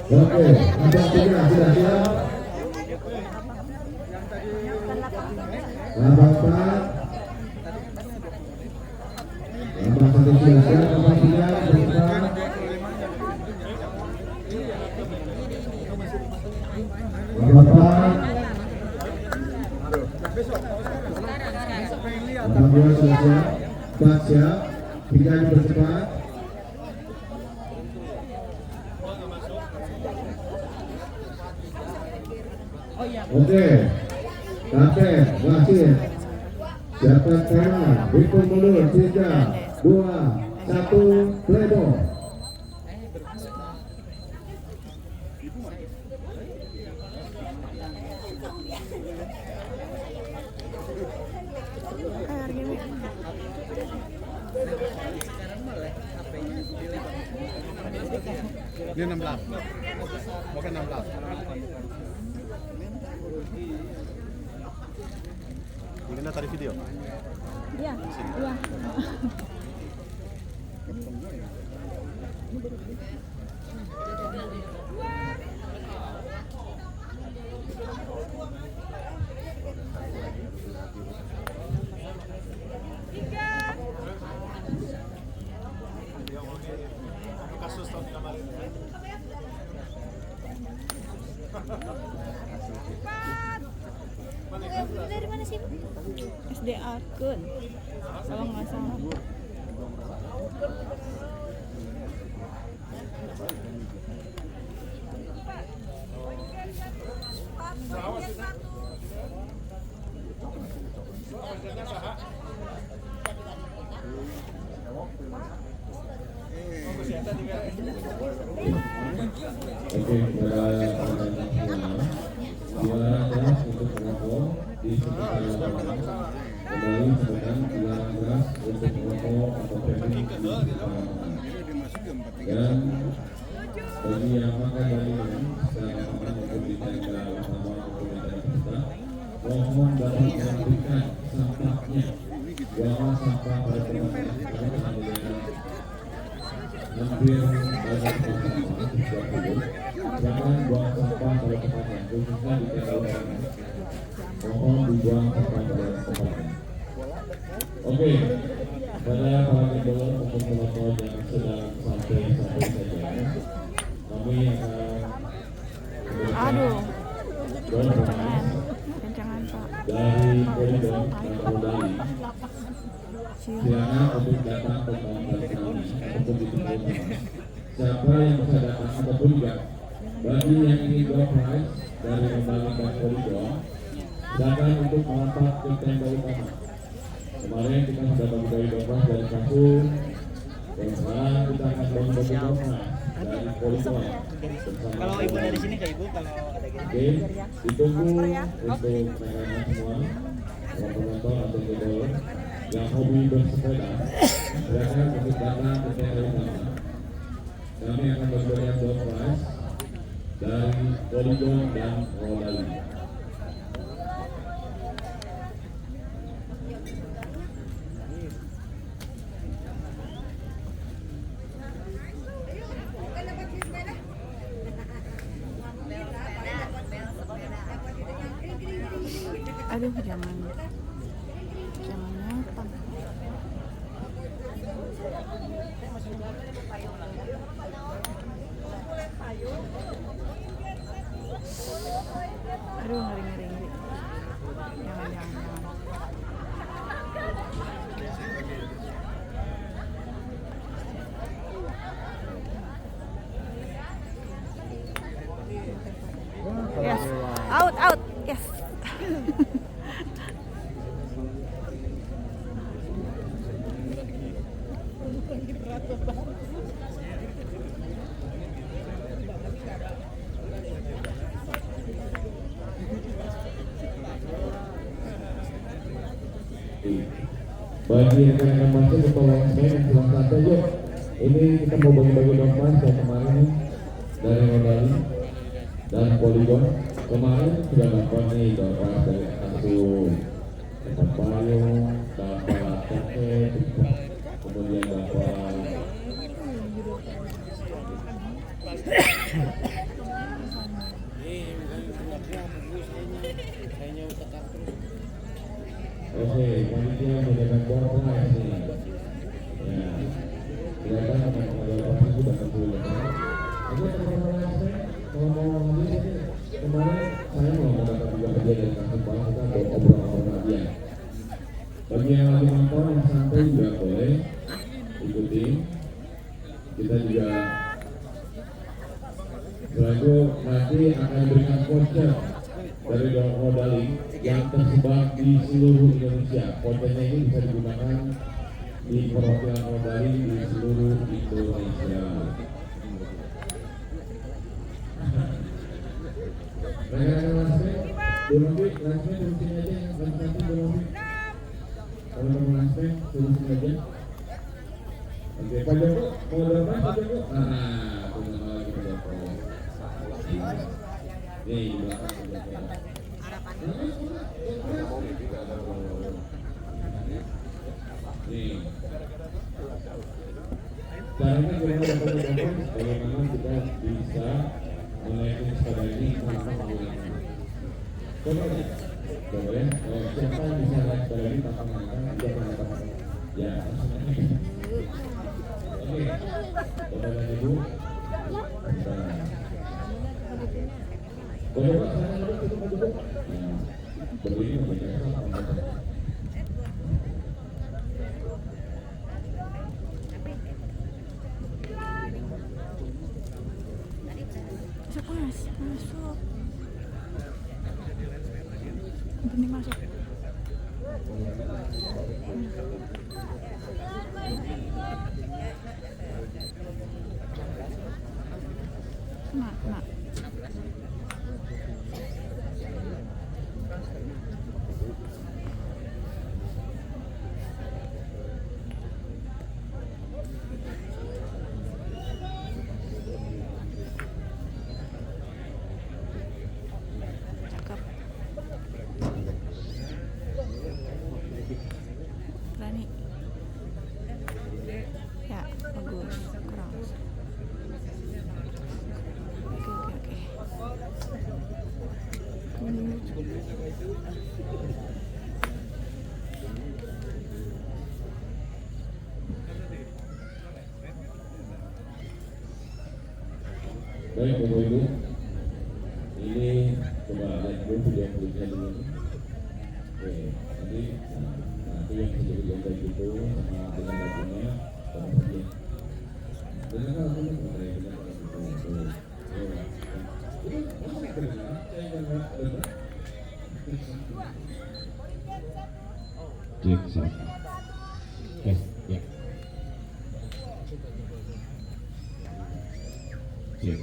Oke, nomor 3 sudah siap. Nomor 4. Nomor 1 sudah siap. Nomor 3 berdepan. Nomor 4. Nomor 2 sudah siap. 4 siap. 3 dipercepat. Oke, kapten wasit siapkan kamera, hitung mundur 3, 2, 1, playbo. Ini 16, bukan 16. Ini tadi video. Iya, iya. Kasus tahun kemarin. Dari mana sih? SDA Kun. Kalau nggak salah. Oke, dilarang keras untuk merokok di sekitar lapangan. Kembali sebenarnya dilarang keras untuk merokok atau vaping di sekitar lapangan. Dan bagi yang makan dan minum secara lapangan maupun di tenda utama maupun di tenda peserta, mohon dapat merapikan sampahnya. Buanglah sampah pada tempatnya karena menggunakan hampir banyak sampah di setiap hidup. Jangan buang sampah pada tempatnya, khususnya di tenda utama. Mohon dibuang sampah pada tempatnya. Oke, pada para member maupun penonton yang sedang santai-santai saja, kami akan Aduh. Don Kencangan Pak. dari Koridor dan Rodali. Silakan untuk datang ke kawasan kami untuk ditunggu teman. Siapa yang bisa datang ataupun tidak, bagi yang ingin door prize dari Rodali dan Koridor, silakan untuk melompat ke tenda utama. Kemarin kita sudah bagi-bagi door prize dari Kasur, dan sekarang kita akan bagi-bagi door prize dari Koridor. Kalau ibu dari sini ke ibu, kalau ada gitu. Oke, ditunggu untuk mereka semua, para penonton atau jodoh yang hobi bersepeda, silakan untuk datang ke tenda utama. Kami akan memberikan door prize dari Koridor dan Rodali. Aduh, jangan nyetang. Aduh, ngeri. Jangan. Yes, out, yes. Bagi yang akan masuk ke tolong saya yang pulang santai yuk. Ini kita mau bagi-bagi dompet saya kemarin dari Rodali dan Poligon. Kemarin sudah dapat nih dompet dari Kasur, dapat payung, dapat jaket, kemudian dapat kita juga setelah itu nanti akan memberikan voucher dari Rodaling yang tersebar di seluruh Indonesia. Vouchernya ini bisa digunakan di perwakilan Rodaling di seluruh Indonesia. Rekan-rekan Lansme, Dolomit, Lansme turusin aja yang nanti Dolomit. Kalau mau Lansme turusin aja. Oke, Pak Joko, mau berapa Pak Joko? Tunggu lagi Pak Joko. Nih, di belakang Pak Joko. Nih. Caranya kita bagaimana kita bisa melayani sepeda ini tanpa menggunakan. Coba ya, siapa yang bisa naik sepeda ini tanpa menggunakan? Dia mengatakan, ya. Oke, Bapak Ibu. Boleh Pak, saya duduk itu Pak duduk. Berdiri memberikan Masuk. Penting masuk. Mak. Cakep. Berani. Ya, bagus. Keras. Oke. Baik Bapak Ibu, ini coba lihat dulu video klipnya dulu. Oke, nanti yang menjadi gambar itu sama dengan lagunya sama saja. Dengan lagunya mulai dengan lagu itu. Cek satu. Tes ya. Cek.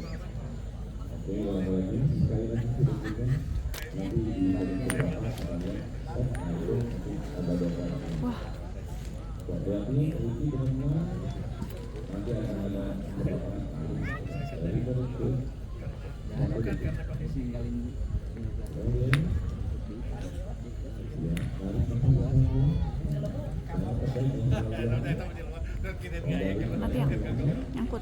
Oke, lagi sekali lagi kita nanti di beberapa sekalian ada beberapa. Wah. Berarti ini benar nanti akan ada beberapa dari itu. Mati yang nyangkut.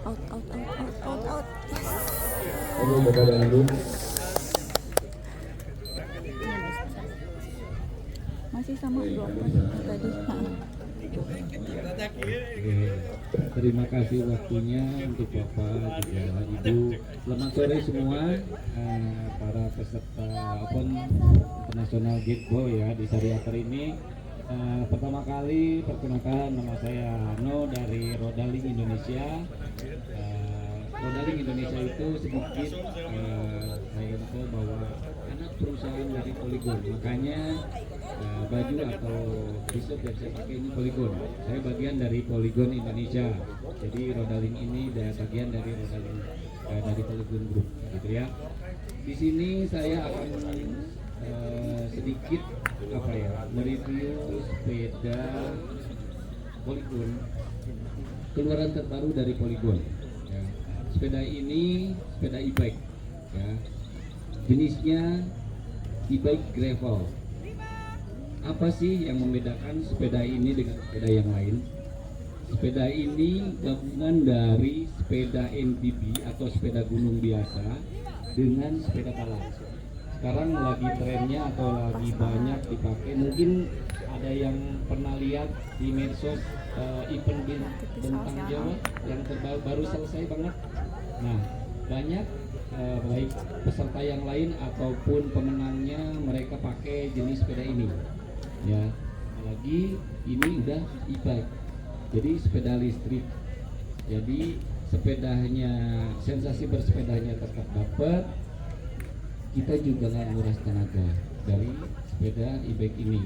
Out. Oke, Bapak dan Ibu. Masih sama bro tadi. Terima kasih waktunya untuk Bapak juga Ibu. Selamat sore semua para peserta Open International Gateboy ya di Sariater ini. Pertama kali perkenalkan, nama saya Hano dari Rodaling Indonesia. Rodaling Indonesia itu sedikit saya info bahwa anak perusahaan dari Polygon, makanya baju atau t-shirt yang saya pakai ini Polygon. Saya bagian dari Polygon Indonesia, jadi Rodaling ini bagian dari Rodaling dari Polygon Group, gitu ya. Di sini saya akan sedikit mereview sepeda Polygon, keluaran terbaru dari Polygon. Ya. Sepeda ini sepeda e-bike, ya. Jenisnya e-bike gravel. Apa sih yang membedakan sepeda ini dengan sepeda yang lain? Sepeda ini gabungan dari sepeda MTB atau sepeda gunung biasa dengan sepeda balap. Sekarang lagi trennya atau lagi banyak dipakai, mungkin ada yang pernah lihat di medsos event bentang Jawa yang baru selesai banget. Nah, banyak baik peserta yang lain ataupun pemenangnya mereka pakai jenis sepeda ini ya. Apalagi ini udah e-bike, jadi sepeda listrik, jadi sepedanya, sensasi bersepedanya tetap dapat, kita juga nggak nguras tenaga dari sepeda e-bike ini.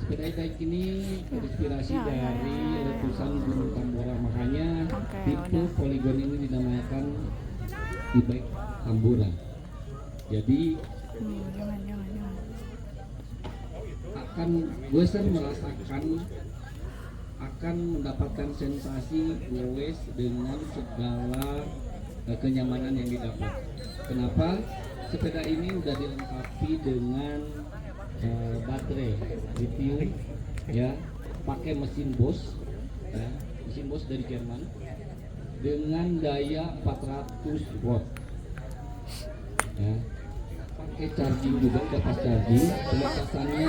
Sepeda e-bike ini terinspirasi dari letusan Gunung Tambora, makanya tipe poligon ini dinamakan e-bike Tambora. Jadi jangan. akan Goeser merasakan, akan mendapatkan sensasi goes dengan segala kenyamanan yang didapat. Kenapa? Sepeda ini udah dilengkapi dengan baterai lithium ya, pakai mesin Bosch ya, mesin Bosch dari Jerman dengan daya 400 watt ya, pakai charging juga, udah pas charging. Pelepasannya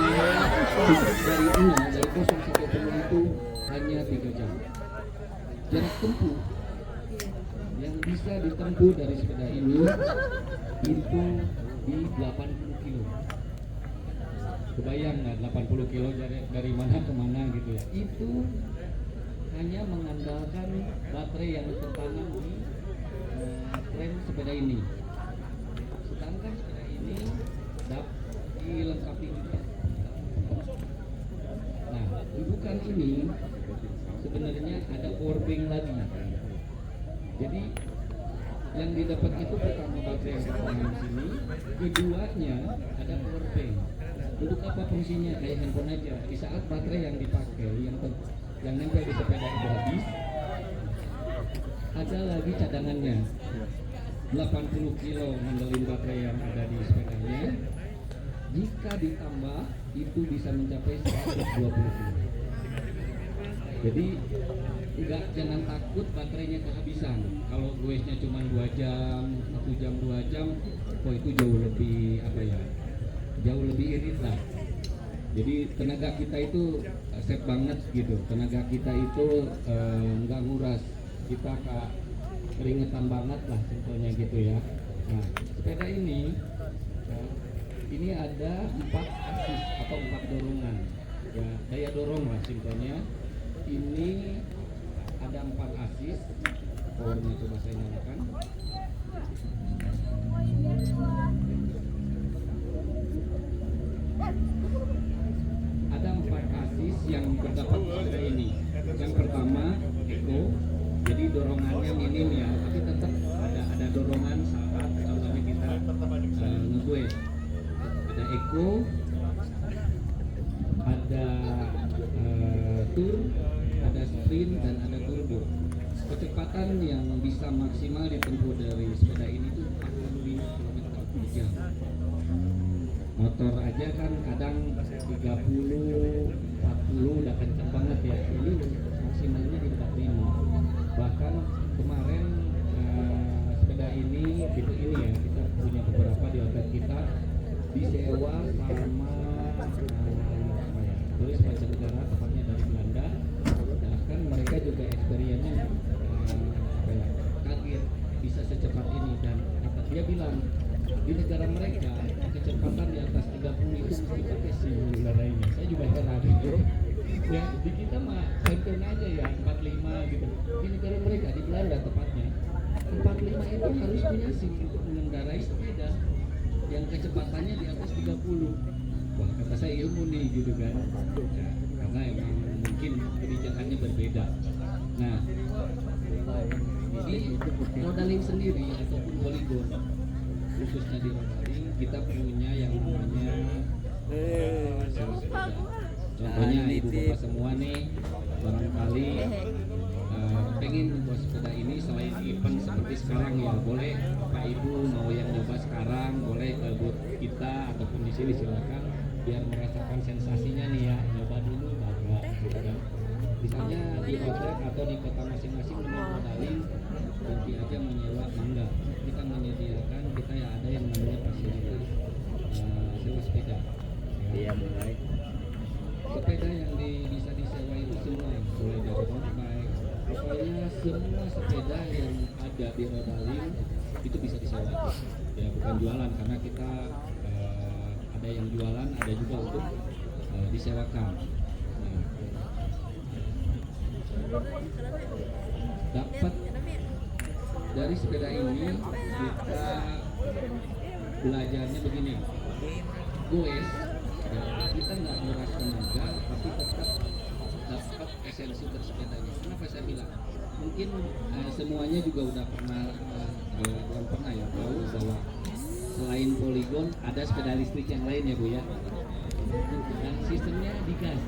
dari 0 sampai penuh itu hanya 3 jam. Jarak tempuh yang bisa ditempuh dari sepeda ini itu di 80 kilo. Kebayang nggak 80 kilo dari mana ke mana gitu ya? Itu hanya mengandalkan baterai yang tertanam di frame sepeda ini. Sedangkan sepeda ini dapat dilengkapi juga. Nah, bukan ini sebenarnya ada power bank lagi. Jadi yang didapat itu pertama baterai yang tertanam di sini, keduanya ada power bank. Untuk apa fungsinya? Kayak handphone aja. Di saat baterai yang dipakai yang nempel di sepeda itu habis, ada lagi cadangannya 80 kilo ngandelin baterai yang ada di sepedanya. Jika ditambah itu bisa mencapai 120 kilo. Jadi jangan takut baterainya kehabisan. Kalau goesnya cuma 2 jam, 1 jam, 2 jam, kok itu jauh lebih jauh lebih irit lah. Jadi tenaga kita itu safe banget gitu. Tenaga kita itu nggak nguras, kita keringetan banget lah contohnya gitu ya. Nah, sepeda ini ada 4 asis atau 4 dorongan ya, daya dorong lah simpelnya. Ini ada 4 asis, powernya coba saya nyalakan. Ada 4 asis yang terdapat pada ini. Yang pertama Eco, jadi dorongannya minim ya, tapi tetap ada dorongan saat contohnya kita ngegue. Ada Eco, ada Tour, ada Sprint, dan ada Turbo. Kecepatan yang bisa maksimal ditempuh dari sepeda ini itu 45 km per jam. Motor aja kan kadang 30, 40 udah kenceng banget ya. Ini maksimalnya di 45. Bahkan kemarin sepeda ini tipe ini ya, kita punya beberapa di outlet kita, disewa sama turis mancanegara, tepatnya dari Belanda. Bahkan mereka juga experience-nya kaget bisa secepat ini, dan kata dia bilang di negara mereka kecepatan di atas 30 itu mesti pakai simular lainnya. Saya juga heran ya, di kita mah handphone aja ya 45 gitu. Di negara mereka, di Belanda tepatnya, 45 itu harus punya SIM untuk mengendarai sepeda yang kecepatannya di atas 30. Wah, kata saya ilmu nih gitu kan ya, karena emang mungkin kebijakannya berbeda. Nah, jadi Rodaling sendiri ataupun Polygon khususnya di Rodaling kita punya yang namanya contohnya ibu bapak semua nih barangkali pengen membuat sepeda ini selain event seperti sekarang ya, boleh Pak Ibu mau yang nyoba sekarang boleh ke booth kita ataupun di sini silakan biar merasakan sensasinya nih ya, nyoba dulu bangga gitu kan. Misalnya di outlet atau di kota masing-masing dengan Rodaling nanti aja menyewa mangga, kita menyediakan, kita ya ada yang namanya fasilitas sewa sepeda ya. Mulai sepeda yang bisa disewa itu semua, mulai dari road bike, pokoknya semua sepeda yang ada di Rodaling itu bisa disewa. Ya bukan jualan karena kita ada yang jualan, ada juga untuk disewakan. Nah, dapat dari sepeda ini kita belajarnya begini, goes, ya, kita nggak nguras tenaga tapi tetap dapat esensi bersepedanya. Kenapa saya bilang? Mungkin semuanya juga udah pernah belum pernah ya tahu bahwa selain Polygon ada sepeda listrik yang lain ya Bu ya. Dan sistemnya digas,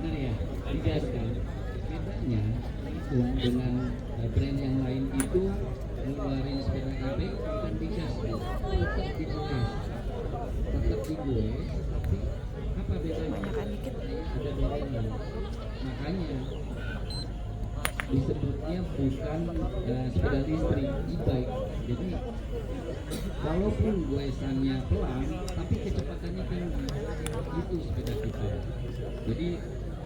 benar ya, digas kan. Bedanya dengan brand yang lain itu ngeluarin sepeda e-bike bukan digas, tetap digoes, tapi apa bedanya? Banyakan dikit. Ada bedanya, makanya disebutnya bukan sepeda listrik, e-bike. Jadi walaupun goesannya pelan tapi kecepatannya tinggi, itu sepeda kita. Jadi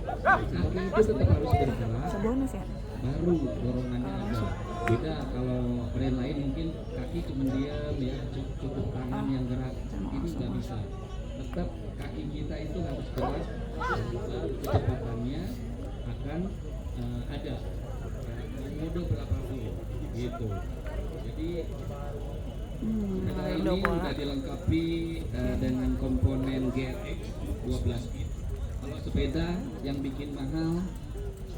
kaki itu tetap harus bergerak, Sebonus ya. baru dorongannya ada. Beda kalau brand lain mungkin kaki cuma diam ya, cukup tangan yang gerak, ini nggak bisa. Tetap kaki kita itu harus gerak, baru kecepatannya akan ada mode berapapun gitu. Jadi sepeda ini sudah dilengkapi dengan komponen GRX 12 bit. Kalau sepeda yang bikin mahal,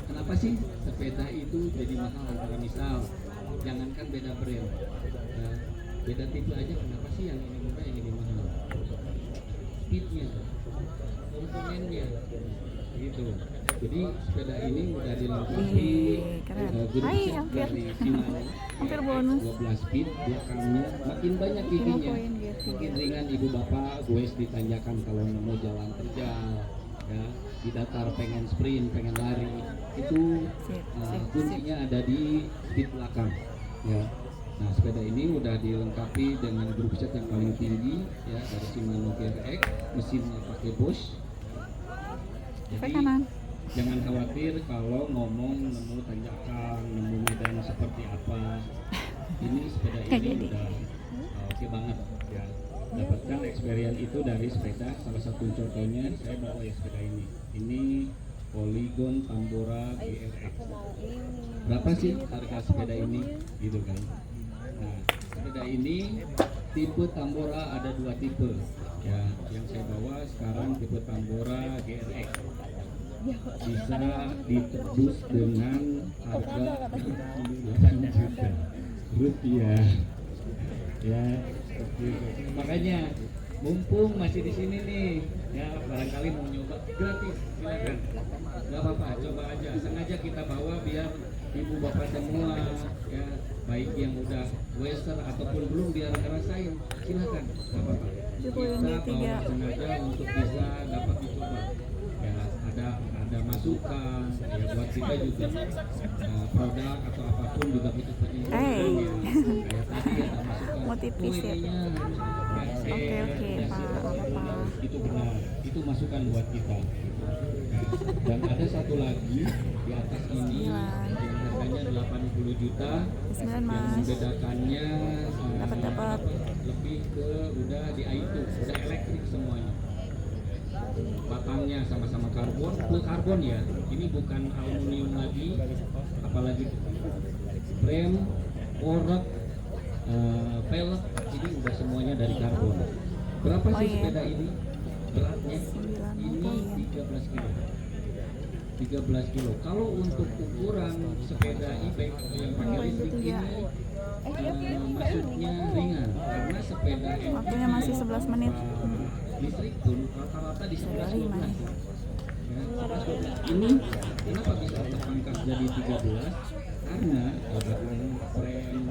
kenapa sih sepeda itu jadi mahal? Antara misal, jangankan beda brand, beda tipe aja, kenapa sih yang ini murah, yang ini mahal? Speednya, komponennya, gitu. Jadi sepeda ini udah dilengkapi Hai, hampir. dari Shimano Hampir bonus. 12 bit, belakangnya makin banyak giginya, poin gitu. makin ringan ibu bapak goes ditanjakan kalau mau jalan terjal ya, di datar pengen sprint, pengen lari, itu kuncinya ada di speed belakang ya. Nah sepeda ini udah dilengkapi dengan grup set yang paling tinggi ya, dari Shimano GRX, mesinnya pakai Bosch. Jadi jangan khawatir kalau ngomong nemu tanjakan, nemu medan seperti apa. Ini sepeda ini udah oke banget ya. Dapatkan experience itu dari sepeda. Salah satu contohnya saya bawa ya sepeda ini. Ini Polygon Tambora GRX. Berapa sih harga sepeda ini? Gitu kan. Nah, sepeda ini tipe Tambora ada 2 tipe. Ya, yang saya bawa sekarang tipe Tambora GRX. Bisa ditebus dengan harga 8 juta rupiah ya. Makanya mumpung masih di sini nih ya, barangkali mau nyoba gratis, silakan, nggak apa-apa, coba aja. Sengaja kita bawa biar ibu bapak semua ya, baik yang udah waster ataupun belum, biar ngerasain, silakan, nggak apa-apa. Kita bawa sengaja untuk bisa dapat dicoba ya. Ada masukan ya buat kita juga, produk atau apapun juga kita punya ya. Kayak tadi ada masukan, Mau tipis ya? Oke, Pak. Itu benar, itu masukan buat kita. Dan ada satu lagi di atas ini yang harganya 80 juta, yang membedakannya dapat lebih ke udah di itu, udah elektrik semuanya. Batangnya sama-sama karbon, full karbon ya. Ini bukan aluminium lagi, apalagi frame, orek, pelek, ini udah semuanya dari karbon. Berapa sih sepeda ini? Beratnya ini 13 kilo. 13 kilo. Kalau untuk ukuran sepeda e-bike yang pakai listrik ini maksudnya ringan, karena sepeda waktunya masih 11 menit. Listrik pun rata-rata di 11-12 ya. Ini kenapa bisa terpangkas jadi 13? Karena frame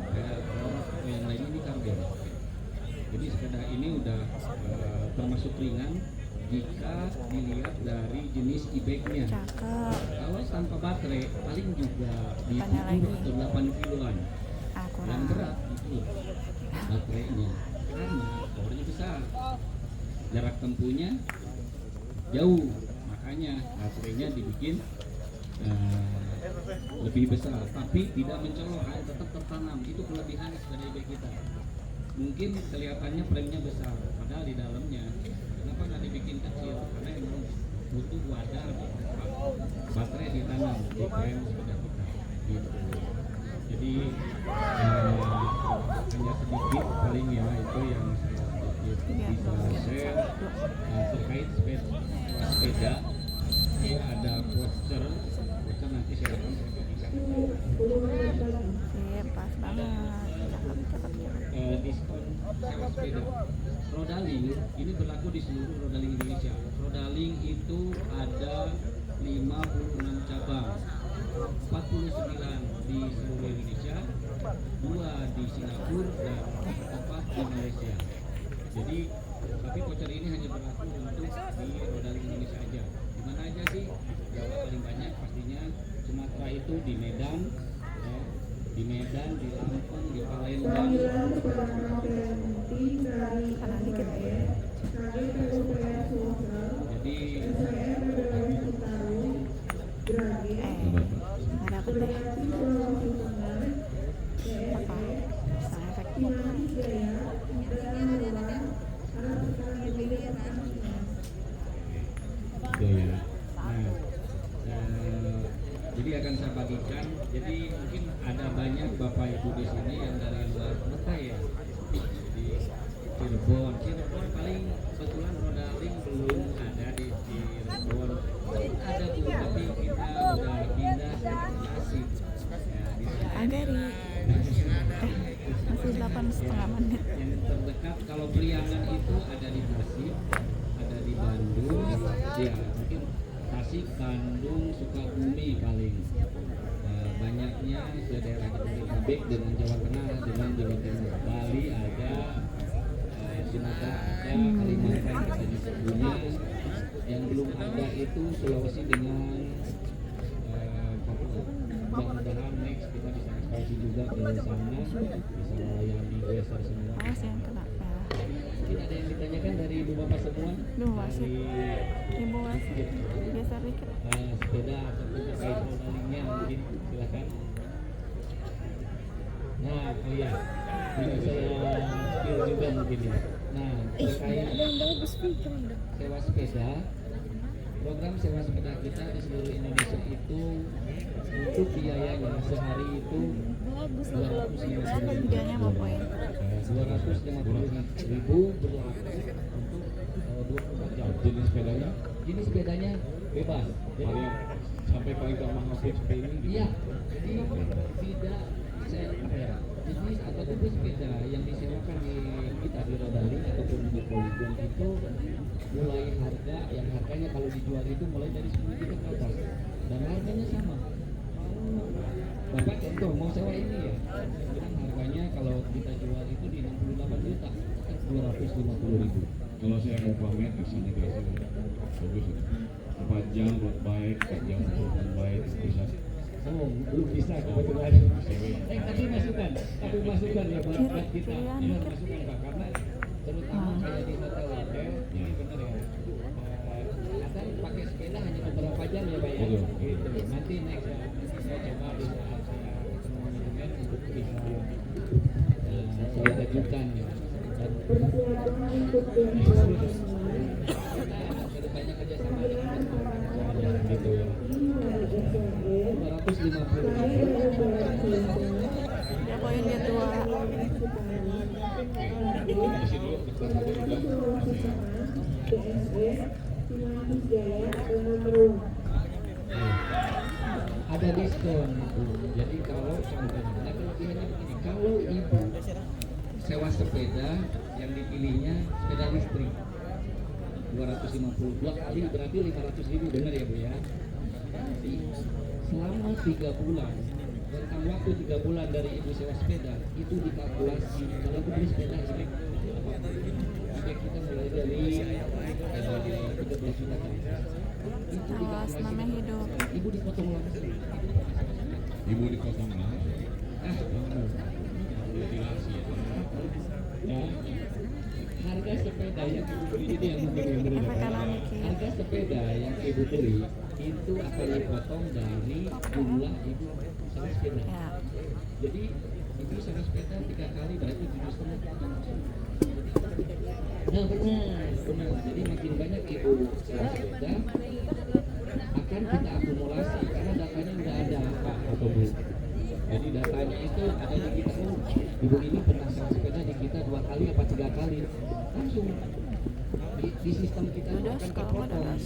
yang lain ini karbon. Jadi sepeda ini udah termasuk ringan jika dilihat dari jenis e-bike-nya. Kalau tanpa baterai paling juga di 7 atau 8 kiloan. Yang berat itu baterainya, karena powernya besar, jarak tempuhnya jauh, makanya baterainya dibikin lebih besar, tapi tidak mencolok, tetap tertanam. Itu kelebihan sepeda e-bike kita. Mungkin kelihatannya frame-nya besar, padahal di dalamnya kenapa nggak dibikin kecil? Karena memang butuh wadah baterai ditanam di frame sepeda kita. Gitu. Jadi hanya sedikit paling ya itu yang saya sedikit bisa share terkait sepeda. Ini ada voucher nanti saya akan bagikan. Pas banget. Cakep. Diskon sewa sepeda. Rodaling ini berlaku di seluruh Rodaling Indonesia. Rodaling itu ada 56 cabang, 49 di seluruh Indonesia, 2 di Singapura dan 4 di Malaysia. Jadi tapi voucher ini hanya berlaku untuk di Rodaling Indonesia aja. Di mana aja sih? Jawa paling banyak pastinya, Sumatera itu di Medan, ya. Di Medan, di Lampung, di Palembang. Karena dikit ya. Jadi Ada apa deh? Apa? Sound effect. ya. Nah, jadi akan saya bagikan. Jadi mungkin ada banyak bapak ibu di sini yang dari luar kota ya. Jadi Cirebon paling kebetulan Rodaling belum ada di Cirebon. Ada bu, tapi kita udah pindah ke Tasik. Ya, di Agari. Masih 8,5 menit. yang terdekat kalau Priangan itu ada di Tasik, ada di Bandung, ya mungkin Tasik, Bandung, Sukabumi paling banyaknya ke daerah Jabodetabek dengan Jawa Tengah dengan Jawa Timur. Bali ada, Sumatera ada, Kalimantan katanya punya. Yang belum ada itu Sulawesi dengan Papua. Mudah-mudahan next kita bisa ekspansi juga ke sana, bisa melayani geser semua. Awas yang kena merah. Mungkin ada yang ditanyakan dari ibu bapak semua? Duh, wasit. Dari Ibu wasit. Geser dikit. sepeda ataupun terkait modalingnya mungkin silakan. Nah, oh ya, ini saya skill juga mungkin ya. Nah, terkait sewa sepeda, program sewa sepeda kita di seluruh Indonesia itu untuk biayanya sehari itu 250.000. Videonya mau poin. 250.000 berlaku untuk 24 jam. Jenis sepedanya? Jenis sepedanya bebas. Jadi sampai paling gak mahal seperti ini? Iya. Jadi tidak jenis atau tipe sepeda yang disewakan di kita di Rodaling ataupun di Polygon itu mulai harganya kalau dijual itu mulai dari 10 juta ke atas dan harganya sama. Bapak contoh mau sewa ini ya, sekarang harganya kalau kita jual itu di 68 juta, 250.000. Kalau saya mau pamer di sini guys, bagus itu. 4 jam road bike, 4 jam mountain bike bisa. Oh, belum bisa kebetulan. Tapi masukan ya buat kita. Benar masukan Pak, karena terutama kayak di hotel-hotel, ini benar ya. Ada pakai sepeda hanya beberapa jam ya Pak ya. Gitu. Nanti next ya, saya coba di saat saya ketemu manajemen untuk bisa saya ajukan ya. Dan kita banyak kerjasama dengan gitu ya. 250. Dia poin dia 2. Ada diskon itu. Jadi kalau contohnya kelebihannya begini, kalau ibu sewa sepeda yang dipilihnya sepeda listrik 250 kali berarti 500.000, benar ya Bu ya? Jadi selama 3 bulan rentang waktu 3 bulan dari ibu sewa sepeda itu dikalkulasi kalau ibu beli sepeda listrik kita mulai dari 13 juta ke atas. Itu Awas namanya hidup. ibu dipotong langsung. Ibu dipotong lah. Ya, harga sepeda yang ibu beli ini yang mungkin yang berbeda. Efek ekonomi. Harga sepeda yang ibu beli itu akan dipotong dari jumlah ibu usaha sepeda. Ya. Jadi ibu usaha sepeda 3 kali berarti 7,5. Nah benar. Jadi makin banyak ibu usaha sepeda akan kita akumulasi karena datanya udah ada Pak atau Bu. Jadi datanya itu ada di kita, ibu ini pernah usaha sepeda di kita 2 kali apa 3 kali, langsung di sistem kita itu akan terpotong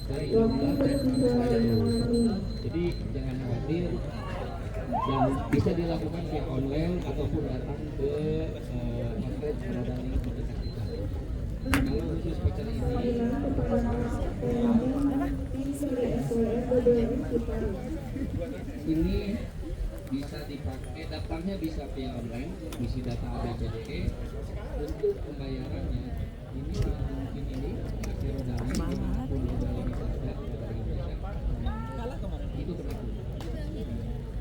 dari jumlah dan jadi jangan khawatir dan bisa dilakukan via online ataupun datang ke outlet Rodali terdekat kita. Kalau khusus voucher ini bisa dipakai, daftarnya bisa via online, isi data ABCDE. Untuk pembayarannya ini mungkin ini kasih Rodali pun Rodali bisa ada dari Indonesia itu berlaku.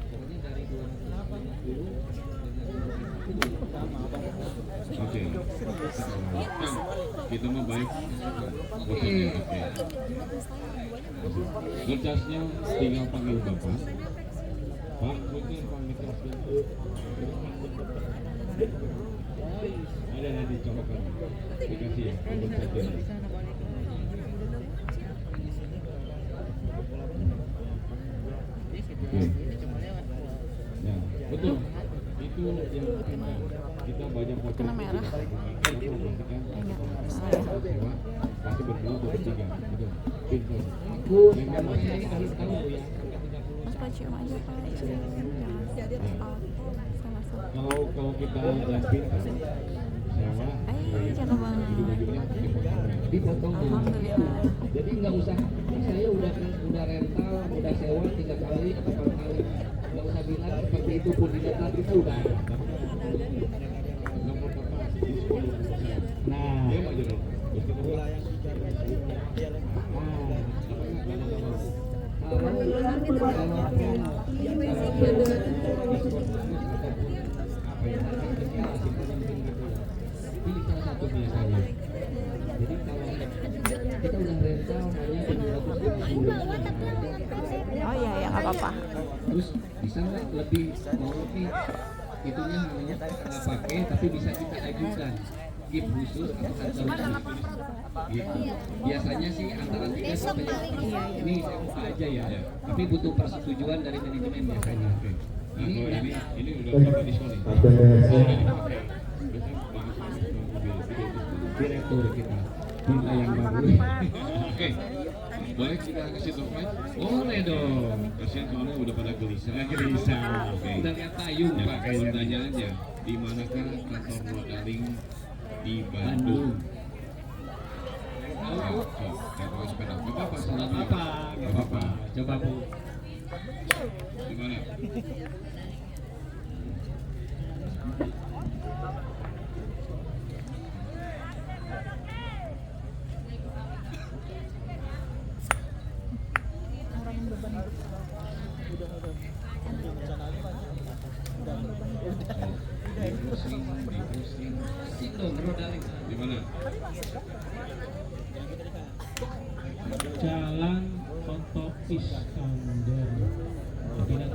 Pokoknya dari 250 Oke. Kita mau baik. Fotonya oke. Ngecasnya tinggal panggil Bapak. Pak, mungkin panggil ngecasnya. Ada yang dicolokan. Dikasih ya, untuk saja. Oke. Ya, betul. Itu yang kita banyak foto. Kena merah. Pasti berdua atau bertiga. Betul. Pintu. Aku namanya ini harus tahu ya. Mas Pak cium aja Pak. Kalau kita jampin sewa, Cakep banget. Dipotong dulu. Alhamdulillah. Jadi nggak usah, saya udah rental, udah sewa 3 kali atau 4 kali. Nggak usah bilang seperti itu pun di data kita udah ada. nomor bapak diskon 20%. Nah, Dia aja dong. pilih salah satu biasanya. Jadi kalau kita udah rental hanya 250. Oh iya ya nggak apa-apa. Terus bisa nggak lebih mau lebih itunya hanya nggak pakai tapi bisa kita ajukan gift khusus atau harga gitu. Biasanya sih antara 3 sampai 5%. Ini saya buka aja ya. Tapi butuh persetujuan dari manajemen biasanya. Oke. Nah, Ini kalau enggak ini udah berapa diskon nih? Udah dipakai. Biasanya bagus direktur kita minta yang baru. Oke. Boleh kita kasih dompet? Boleh dong. Kasihan soalnya udah pada gelisah. Oke. Udah lihat payung Ya, Pak kayaknya. tanya aja di manakah kantor Rodaling di Bandung? Tahu? Kantor sepeda. Gak apa-apa, salah Nggak apa-apa, nggak apa-apa. Coba Bu. Di mana? Asik dong Rodaling. Di mana? Jalan Ponto Iskandar. Oke, benar.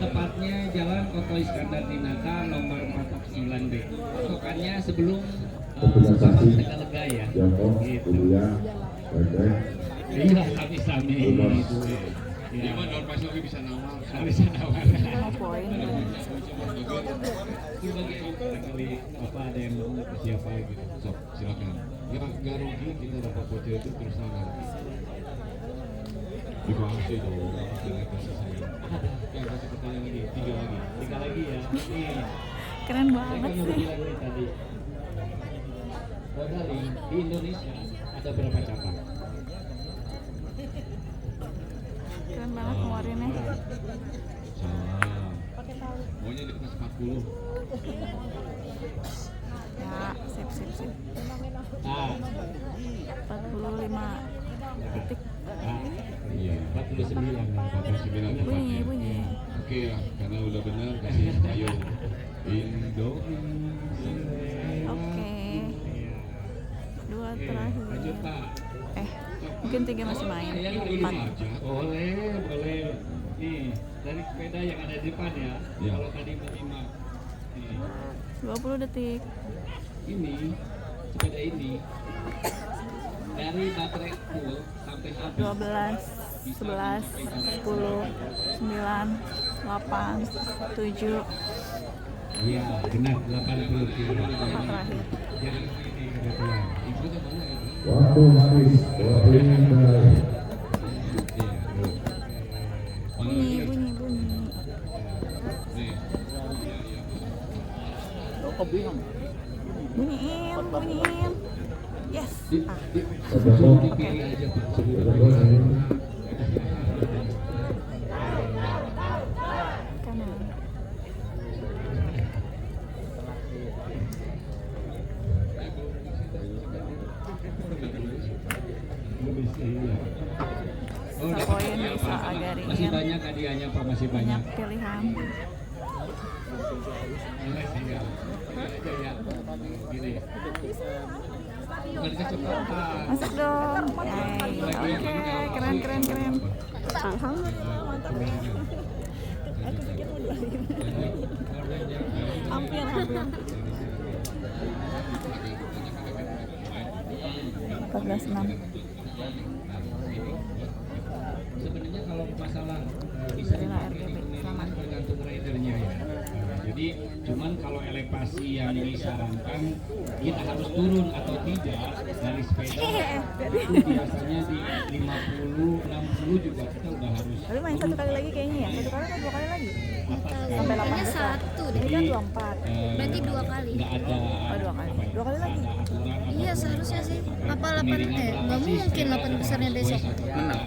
Tepatnya Jalan Koto Iskandar Dinata nomor 49B. Patokannya sebelum Sabang Tegalega ya. Joko, Gitu. Bulia, Bebek. Iya, sami-sami. Gitu. Di Ya, mana ormas lagi bisa nawar? bisa nawar. Mau poin. Barangkali apa ada yang mau ke siapa gitu. Sok, silakan. Nggak rugi kita dapat voucher itu terus nanti. Dibahas itu, jangan kasih saya. Yang kasih pertanyaan lagi, 3 lagi. 3 lagi ya. Nih, Keren saya banget kan udah sih. bilang nih tadi. Rodaling di Indonesia ada berapa cabang? Keren banget ngeluarinnya. Salah. Pokoknya di atas 40. Ya, sip. Ah, 45 detik. Iya. 49 kan. 49 tepatnya. Bunyi. Oke ya, karena udah benar kasih ayo. Indo. Oke. 2 dua terakhir. Lanjut Pak. Mungkin 3 masih main. 4. Boleh. Nih, dari sepeda yang ada di depan ya. Ya. Kalau tadi 5. Nih, 20 detik. ini sepeda ini dari baterai full sampai habis 12, 11, 10, 9, 8, 7. Iya, benar 80 kilo. 4 terakhir. Jangan ini kebetulan. Ibu tuh mana ya? Waktu habis, waktu dimulai. Bunyi. Bunyiin. Yes. Sebelum Dipilih aja Pak. Kanan. Sisa poin bisa agak Masih ringan. banyak hadiahnya Pak, masih Banyak banyak. pilihan. Masih ya. Aja ya. Gini. Bukan kecepatan. Masuk dong. Yay. Oke, keren. Alhamdulillah, mantap. Aku pikir mau doain. Hampir. 14-6. Sebenarnya kalau masalah bisa Inilah dipakai RGB, ini selamat. tergantung ridernya ya. Jadi cuman kalau elevasi yang disarankan kita harus turun atau tidak dari sepeda itu biasanya di 50, 60 juga kita udah harus Tapi main 1 kali lagi kayaknya ya. 1 kali atau 2 kali lagi? atas kan. Sampai 8 Hanya besar. 1 Ini deh. kan 24. Berarti 2 kali. Nggak ada Oh, 2 kali. apa ya, 2 kali lagi. ada aturan atau Iya seharusnya sih. Apa 8 kemiringan berapa nggak sih mungkin sepeda 8 besarnya harus besok. atau tidak.